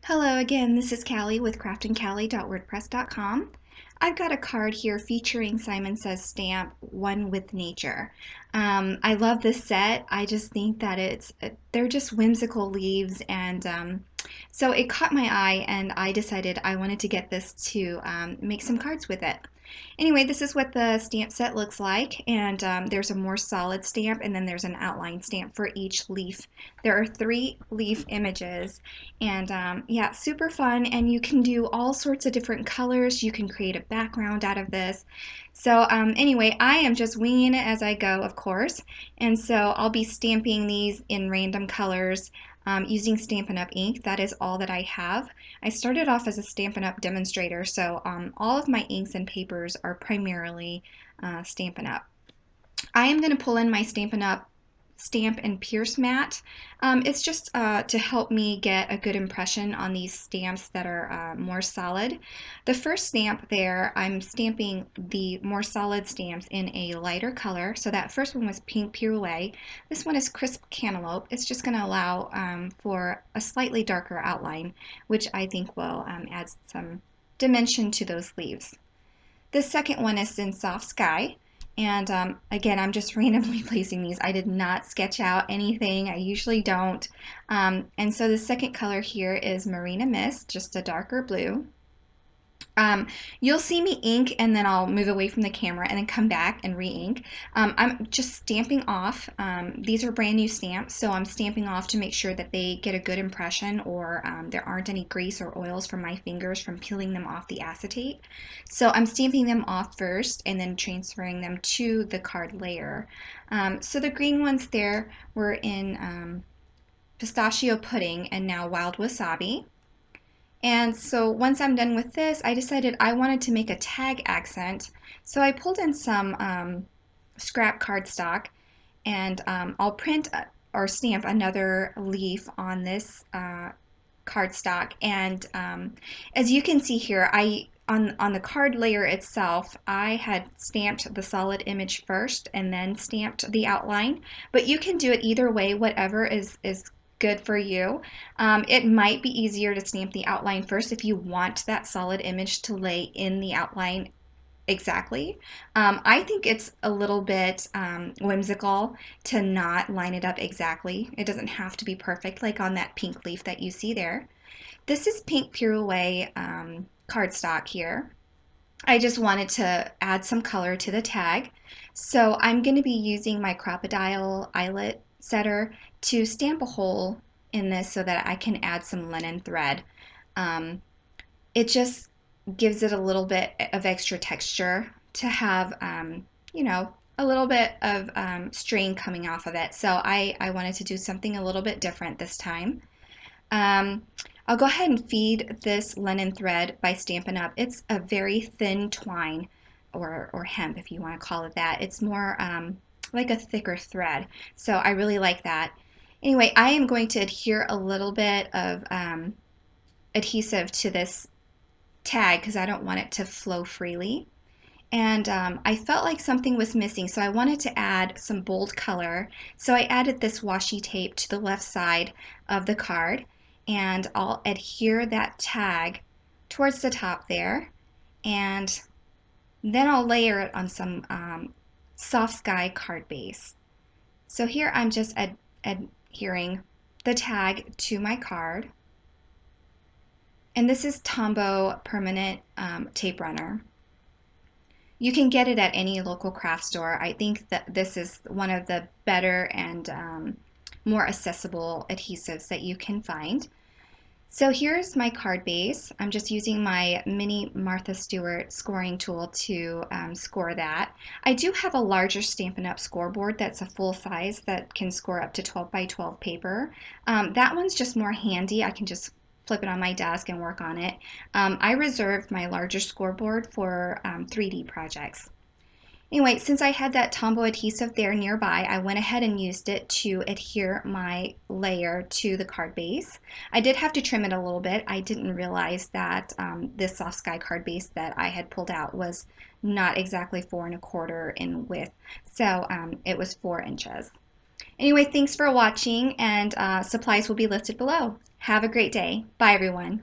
Hello again, this is Caly with craftingcaly.wordpress.com. I've got a card here featuring Simon Says stamp, One with Nature. I love this set. I just think that they're just whimsical leaves, and so it caught my eye and I decided I wanted to get this to make some cards with it. Anyway, this is what the stamp set looks like, and there's a more solid stamp and then there's an outline stamp for each leaf. There are 3 leaf images, and yeah, super fun, and you can do all sorts of different colors. You can create a background out of this. So anyway, I am just winging it as I go, of course, and so I'll be stamping these in random colors using Stampin' Up! Ink. That is all that I have. I started off as a Stampin' Up! Demonstrator, so all of my inks and papers are primarily Stampin' Up! I am going to pull in my Stampin' Up! Stamp and Pierce mat. It's just to help me get a good impression on these stamps that are more solid. The first stamp there, I'm stamping the more solid stamps in a lighter color. So that first one was Pink Pirouette. This one is Crisp Cantaloupe. It's just going to allow for a slightly darker outline, which I think will add some dimension to those leaves. The second one is in Soft Sky. And again, I'm just randomly placing these. I did not sketch out anything. I usually don't. And so the second color here is Marina Mist, just a darker blue. You'll see me ink and then I'll move away from the camera and then come back and re-ink. I'm just stamping off. These are brand new stamps, so I'm stamping off to make sure that they get a good impression, or there aren't any grease or oils from my fingers from peeling them off the acetate. So I'm stamping them off first and then transferring them to the card layer. So the green ones there were in Pistachio Pudding and now Wild Wasabi. And so once I'm done with this, I decided I wanted to make a tag accent. So I pulled in some scrap cardstock, and I'll print or stamp another leaf on this cardstock. And as you can see here, on the card layer itself, I had stamped the solid image first and then stamped the outline. But you can do it either way, whatever is good for you. It might be easier to stamp the outline first if you want that solid image to lay in the outline exactly. I think it's a little bit whimsical to not line it up exactly. It doesn't have to be perfect like on that pink leaf that you see there. This is Pink Pirouette cardstock here. I just wanted to add some color to the tag. So I'm going to be using my Crocodile eyelet setter to stamp a hole in this so that I can add some linen thread. It just gives it a little bit of extra texture to have, you know, a little bit of strain coming off of it. So I wanted to do something a little bit different this time. I'll go ahead and feed this linen thread by Stampin' Up. It's a very thin twine, or hemp if you want to call it that. It's more like a thicker thread, so I really like that. Anyway, I am going to adhere a little bit of adhesive to this tag because I don't want it to flow freely. And I felt like something was missing, so I wanted to add some bold color. So I added this washi tape to the left side of the card, and I'll adhere that tag towards the top there, and then I'll layer it on some Soft Sky card base. So here I'm just adhering the tag to my card, and this is Tombow Permanent Tape Runner. You can get it at any local craft store. I think that this is one of the better and more accessible adhesives that you can find. So here's my card base. I'm just using my mini Martha Stewart scoring tool to score that. I do have a larger Stampin' Up! Scoreboard that's a full size that can score up to 12 by 12 paper. That one's just more handy. I can just flip it on my desk and work on it. I reserved my larger scoreboard for 3D projects. Anyway, since I had that Tombow adhesive there nearby, I went ahead and used it to adhere my layer to the card base. I did have to trim it a little bit. I didn't realize that this Soft Sky card base that I had pulled out was not exactly 4 1/4 in width, so it was 4 inches. Anyway, thanks for watching, and supplies will be listed below. Have a great day. Bye, everyone.